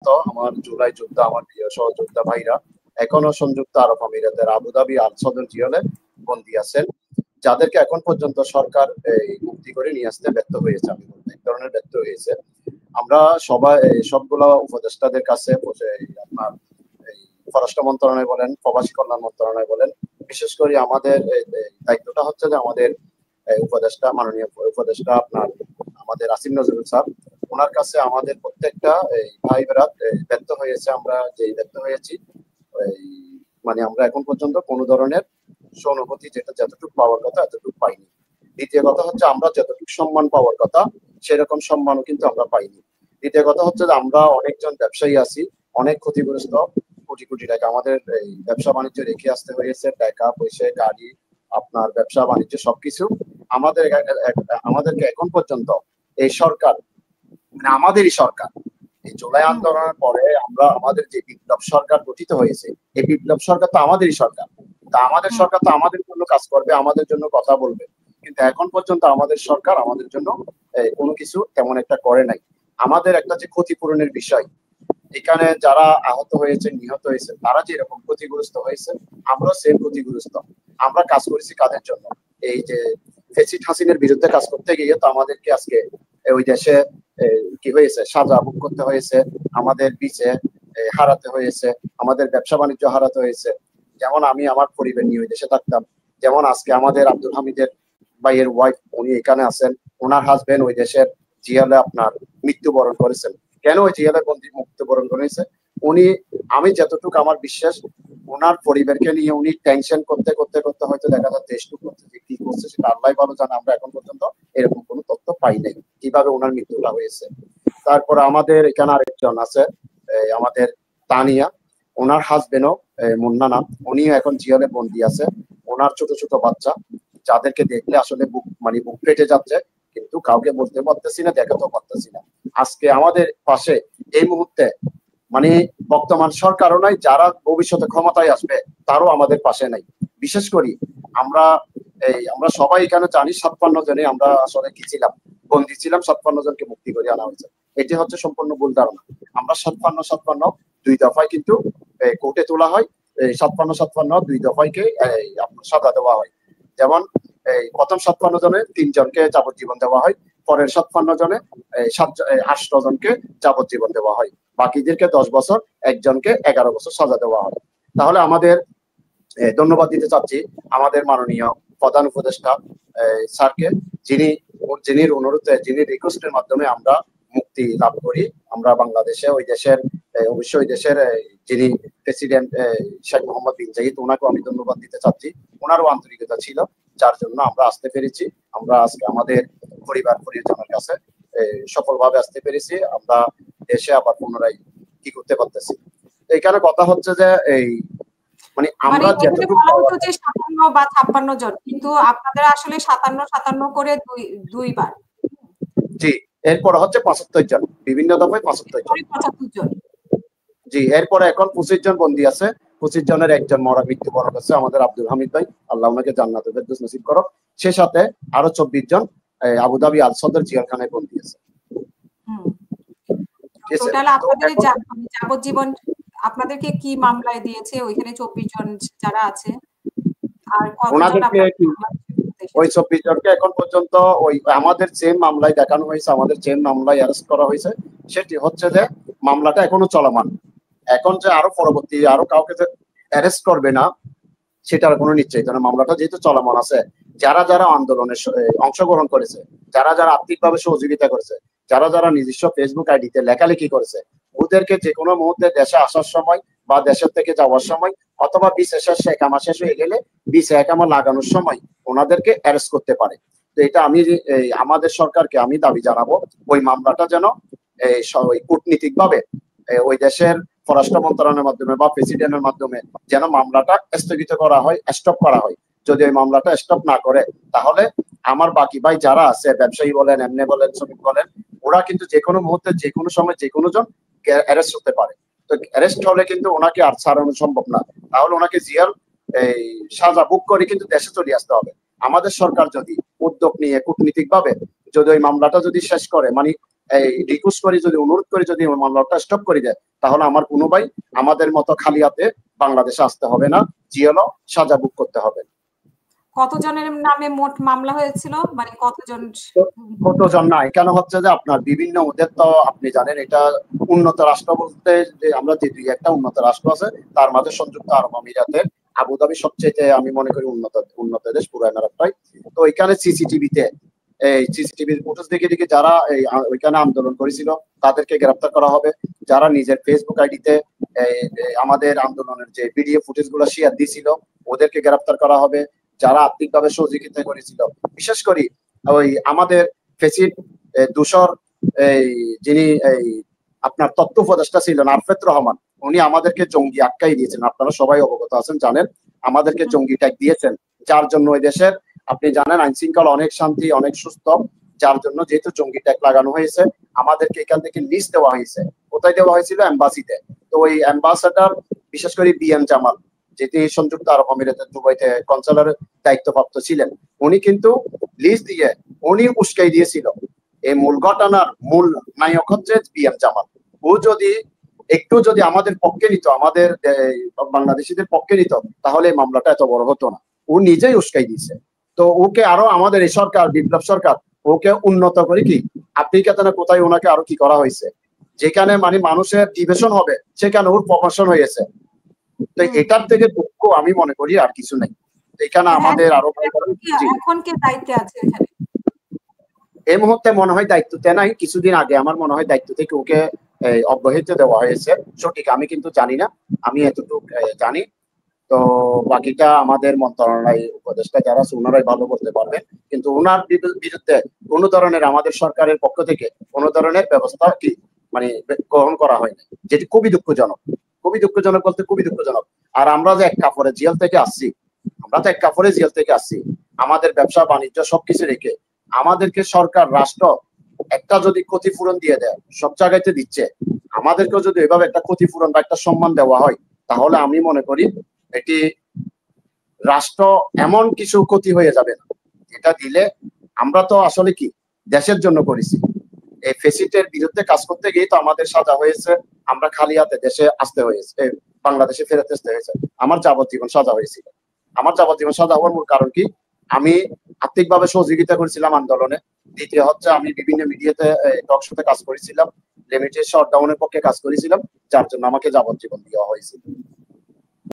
আমার জুলাই যোদ্ধা, আমার প্রিয় সহযোদ্ধা ভাইরা এখনো সংযুক্ত আরব আমিরাতের আবুধাবি আল সদর জেলে বন্দী আছেন, যাদেরকে এখন পর্যন্ত সরকার মুক্তি করে নিয়ে আসতে ব্যর্থ হয়েছে। আমি বলবো এক ধরনের ব্যর্থ হয়েছে। আমরা সবাই সবগুলো উপদেষ্টাদের কাছে আপনার পররাষ্ট্র মন্ত্রণালয় বলেন, প্রবাসী কল্যাণ মন্ত্রণালয় বলেন, বিশেষ করে আমাদের দায়িত্বটা হচ্ছে যে আমাদের উপদেষ্টা, মাননীয় উপদেষ্টা আপনার আমাদের আসিফ নজরুল স্যার, ওনার কাছে আমাদের প্রত্যেকটা ভাই বেরাত ব্যর্থ হয়েছে। আমরা যেই ব্যর্থ হয়েছি, মানে আমরা এখন পর্যন্ত কোনো ধরনের সহানুভূতি যেটা যতটুকু পাওয়ার কথা এতটুকু পাইনি। দ্বিতীয় কথা হচ্ছে আমরা যতটুকু সম্মান পাওয়ার কথা সেরকম সম্মানও কিন্তু আমরা পাইনি। দ্বিতীয় কথা হচ্ছে যে আমরা অনেকজন ব্যবসায়ী আছি, অনেক ক্ষতিগ্রস্ত, কোটি কোটি টাকা আমাদের এই ব্যবসা বাণিজ্য রেখে আসতে হয়েছে, টাকা পয়সা, গাড়ি, আপনার ব্যবসা বাণিজ্য সবকিছু আমাদেরকে এখন পর্যন্ত এই সরকার, মানে আমাদেরই সরকার, এই জুলাই আন্দোলনের পরে আমরা আমাদের যে বিপ্লব সরকার গঠিত হয়েছে, এই বিপ্লব সরকার তো আমাদেরই সরকার। তা আমাদের সরকার তো আমাদের জন্য কাজ করবে, আমাদের জন্য কথা বলবে, কিন্তু এখন পর্যন্ত আমাদের সরকার আমাদের জন্য কোনো কিছু তেমন একটা করে নাই। আমাদের একটা যে ক্ষতিপূরণের বিষয়, এখানে যারা আহত হয়েছে, নিহত হয়েছে, তারা যে এরকম ক্ষতিগ্রস্ত হয়েছে, আমরা সেম ক্ষতিগ্রস্ত। আমরা কাজ করেছি কাদের জন্য? এই যে ফেসিড হাসিনের বিরুদ্ধে কাজ করতে গিয়ে তো আমাদেরকে আজকে ওই দেশে কি হয়েছে, সাজা ভোগ করতে হয়েছে, আমাদের বিচে হারাতে হয়েছে, আমাদের ব্যবসা বাণিজ্য হারাতে হয়েছে। যেমন আমি আমার পরিবার নিয়ে ওই দেশে থাকতাম, যেমন আজকে আমাদের আব্দুল হামিদের ভাইয়ের ওয়াইফ, উনি এখানে আছেন, ওনার হাজবেন্ড ওই দেশের জিয়ালে আপনার মৃত্যুবরণ করেছেন। কেন ওই জিয়ালে বন্দী মৃত্যুবরণ করেছে? উনি, আমি যতটুকু আমার বিশ্বাস, ওনার পরিবারকে নিয়ে উনি টেনশন করতে করতে করতে হয়তো দেখা যাচ্ছে দেশটুকু করতে কি করছে সেটা আল্লাহ ভালো জানে। আমরা এখন পর্যন্ত এরকম কোনো তথ্য পাই নাই কিভাবে ওনার মৃত্যুটা হয়েছে। তারপর আমাদের এখানে আরেকজন আছে, আমাদের তানিয়া, ওনার হাজবেন্ডও মুন্না নাম, উনিও এখন জিয়ালে বন্দী আছে। ওনার ছোট ছোট বাচ্চা, যাদেরকে দেখলে আসলে বুক ফেটে যাচ্ছে, কিন্তু কাউকে বলতে পারতেছি না, দেখাতেও পারতেছি না। আজকে আমাদের পাশে এই মুহূর্তে মানে বর্তমান সরকারও নাই, যারা ভবিষ্যতে ক্ষমতায় আসবে তারও আমাদের পাশে নাই। বিশেষ করি আমরা সবাই এখানে জানি ৫৭ জনে আমরা আসলে কি ছিলাম, বন্দী ছিলাম, ৫৭ জনকে মুক্তি করে আনা হয়েছে। এটি হচ্ছে সম্পূর্ণ ভুল ধারণা। আমরা ৫৭ দুই দফায় কিন্তু কোর্টে তোলা হয়, ৫৭ দুই দফায়কে আপনার সাজা দেওয়া হয়। যেমন প্রথম ৫৭ জনে ৩ জনকে যাবজ্জীবন দেওয়া হয়, পরের ৫৭ জনে ৮ জনকে যাবজ্জীবন দেওয়া হয়, বাকিদেরকে ১০ বছর, একজনকে ১১ বছর সাজা দেওয়া হয়। তাহলে আমাদের ধন্যবাদ দিতে চাচ্ছি আমাদের মাননীয় প্রধান উপদেষ্টা স্যারকে, যিনি অনুরোধে, যিনি রিকোয়েস্টের মাধ্যমে আমরা মুক্তি লাভ করি। আমরা বাংলাদেশে ওই দেশের অবশ্যই দেশের যিনি প্রেসিডেন্ট শেখ মোহাম্মদ বিন জাহিদ, ওনাকেও আমি ধন্যবাদ দিতে চাচ্ছি। ওনারও আন্তরিকতা ছিল, যার জন্য আমরা আসতে পেরেছি। আমরা আজকে আমাদের পরিবার পরিজনের কাছে সফলভাবে আসতে পেরেছি। আমরা দেশে আবার পুনরায় কি করতে পারতেছি। এখানে কথা হচ্ছে যে মানে আমরা যতটুকু ৫৭ বা ৫৬ জন, কিন্তু আপনাদের আসলে ৫৭ করে দুইবার। জি, এরপর হচ্ছে ৭৫ জন, বিভিন্ন দফায় ৭৫ জন। জি, এরপরে এখন ২৫ জন বন্দী আছে। ২৫ জনের একজন মৃত্যুবরণ করছে, আমাদের আব্দুল হামিদ ভাই, আল্লাহ ওনাকে জান্নাতুল ফেরদৌস নসিব করুক। সে সাথে আরো ২৪ জন আবুধাবি আল সদর জিয়ারখানায় বন্দী আছে। টোটাল আপনাদের যাবজ্জীবন আপনাদেরকে কি মামলায় দিয়েছে ওইখানে ২৪ জন যারা আছে? আর ওনাদেরকে ওই ২৪ জনকে এখন পর্যন্ত ওই আমাদের সেম মামলায় দেখানো হয়েছে, আমাদের সেম মামলায় অ্যারেস্ট করা হয়েছে। সেটি হচ্ছে যে মামলাটা এখনো চলমান। এখন যে আরো পরবর্তী আরো কাউকে যে অ্যারেস্ট করবে না সেটার কোনো নিশ্চয়তা না। মামলাটা যেহেতু চলমান আছে, যারা যারা আন্দোলনে অংশগ্রহণ করেছে, যারা যারা আর্থিকভাবে সহযোগিতা করেছে, যারা যারা নিজস্ব ফেসবুক আইডিতে লেখালেখি করেছে, ওদেরকে যে কোনো মুহূর্তে দেশে আসার সময় বা দেশের থেকে যাওয়ার সময় অথবা বিশেষ একামা শেষ হয়ে গেলে বিসে একামা লাগানোর সময় ওনাদেরকে অ্যারেস্ট করতে পারে। তো এটা আমি আমাদের সরকারকে আমি দাবি জানাবো, ওই মামলাটা যেন কূটনীতিক ভাবে ওই দেশের পররাষ্ট্র মন্ত্রণালয়ের মাধ্যমে বা প্রেসিডেন্টের মাধ্যমে যেন মামলাটা স্থগিত করা হয়, স্টপ করা হয়। যদি ওই মামলাটা স্টপ না করে, তাহলে আমার বাকি ভাই যারা আছে, ব্যবসায়ী বলেন, এমনি বলেন, শ্রমিক বলেন, ওরা কিন্তু যে কোনো মুহূর্তে, যে কোনো সময়, যে কোনো জন অ্যারেস্ট হতে পারে। তো অ্যারেস্ট হলে কিন্তু ওনাকে আর ছাড়ানো সম্ভব না। তাহলে ওনাকে জিয়াল সাজা বুক করে কিন্তু দেশে চলে আসতে হবে। আমাদের সরকার যদি উদ্যোগ নিয়ে কূটনীতিক ভাবে যদি ওই মামলাটা যদি শেষ করে, মানে এই রিকোয়েস্ট করি, যদি অনুরোধ করি, যদি মামলাটা স্টপ করে দেয়, তাহলে আমার কোনো ভাই আমাদের মতো খালি হাতে বাংলাদেশে আসতে হবে না, জিএলও সাজা ভোগ করতে হবে। কতজনের নামে মোট মামলা হয়েছিল, মানে কতজন? কতজন না, এখানে হচ্ছে যে আপনার বিভিন্ন, ওদের তো আপনি জানেন এটা উন্নত রাষ্ট্র বলতে যে আমরা যে দুই একটা উন্নত রাষ্ট্র আছে তার মাঝে সংযুক্ত আরব আমিরাতের আবুধাবি সবচেয়ে আমি মনে করি উন্নত দেশ পুরো এমারাতটাই। তো এখানে সিসিটিভিতে এই সিসিটিভির ফুটেজ দেখে যারা এই ওইখানে আন্দোলন করেছিল তাদেরকে গ্রেফতার করা হবে। যারা নিজের ফেসবুক আইডিতে আমাদের আন্দোলনের যে ভিডিও ফুটেজ গুলো শেয়ার দিয়েছিল ওদেরকে গ্রেফতার করা হবে। যারা আর্থিকভাবে সহযোগিতা করেছিল, বিশেষ করে ওই আমাদের ফেসিড দূষর এই যিনি এই আপনার তথ্য উপদেষ্টা ছিলেন আরফেত রহমান, উনি আমাদেরকে জঙ্গি আখ্যাই দিয়েছেন। আপনারা সবাই অবগত আছেন, জানেন আমাদেরকে জঙ্গি ট্যাগ দিয়েছেন, যার জন্য ওই দেশের আপনি জানেন আইন শৃঙ্খলা অনেক শান্তি অনেক সুস্থ, যার জন্য যেহেতু জঙ্গি ট্যাগ লাগানো হয়েছে আমাদেরকে এখান থেকে লিস্ট দেওয়া হয়েছে। কোথায় দেওয়া হয়েছিল? এম্বাসিতে। তো ওই অ্যাম্বাসাডার বিশেষ করে বিএম জামাল, যেটি সংযুক্ত আরব আমিরাতের দুবাইতে কনসালের দায়িত্বপ্রাপ্ত ছিলেন, উনি কিন্তু লিস্ট দিয়ে উনি উস্কাই দিয়েছিল। এই মূল ঘটনার মূল নায়ক হচ্ছে বিএম জামাল। ও যদি একটু যদি আমাদের পক্ষে নিত, আমাদের বাংলাদেশিদের পক্ষে নিত, তাহলে এই মামলাটা এত বড় হতো না। ও নিজেই উস্কাই দিয়েছে। তো ওকে আরো আমাদের এই সরকার, বিপ্লব সরকার ওকে উন্নত করে কি আফ্রিকাতে কোথায় ওনাকে আরো কি করা হয়েছে, যেখানে মানে মানুষের ডিভিশন হবে সেখানে ওর প্রমোশন হয়েছে। তো এটার থেকে দুঃখ আমি মনে করি আর কিছু নেই। এখানে আমাদের আরো এখন কে দায়িত্বে আছে এখানে? এই মুহূর্তে মনে হয় দায়িত্বতে নাই, কিছুদিন আগে আমার মনে হয় দায়িত্ব থেকে ওকে অব্যাহতি দেওয়া হয়েছে। সঠিক আমি কিন্তু জানি না, আমি এতটুকু জানি। তো বাকিটা আমাদের মন্ত্রণালয় উপদেষ্টা যারা আছে ওনারাই ভালো করতে পারবেন। কিন্তু ওনার বিরুদ্ধে কোনো ধরনের আমাদের সরকারের পক্ষ থেকে কোনো ধরনের ব্যবস্থা কি মানে গ্রহণ করা হয়নি, যেটি খুবই দুঃখজনক। খুবই দুঃখজনক বলতে খুবই দুঃখজনক। আর আমরা যে এক কাপড়ে জেল থেকে আসছি, আমরা তো এক কাপড়ে জেল থেকে আসছি, আমাদের ব্যবসা বাণিজ্য সবকিছু রেখে আমাদেরকে সরকার রাষ্ট্র একটা যদি ক্ষতিপূরণ দিয়ে দেয়, সব জায়গাতে দিচ্ছে, আমাদেরকেও যদি এভাবে একটা ক্ষতিপূরণ বা একটা সম্মান দেওয়া হয়, তাহলে আমি মনে করি এটি রাষ্ট্র এমন কিছু ক্ষতি হয়ে যাবে না যেটা দিলে আমরা তো আসলে কি দেশের জন্য করেছি। এই ফেসিটের বিরুদ্ধে কাজ করতে গিয়ে তো আমাদের সাজা হয়েছে, আমরা খালি হাতে দেশে আসতে হয়েছে, বাংলাদেশে ফেরত আসতে হয়েছে। আমার যাবজ্জীবন সাজা হয়েছিল। আমার যাবজ্জীবন সাজা হওয়ার মূল কারণ কি, আমি আর্থিকভাবে সহযোগিতা করেছিলাম আন্দোলনে। দ্বিতীয় হচ্ছে আমি বিভিন্ন মিডিয়াতে টক শোতে কাজ করেছিলাম, লিমিটেড শটডাউনের পক্ষে কাজ করেছিলাম, যার জন্য আমাকে যাবজ্জীবন দেওয়া হয়েছিল।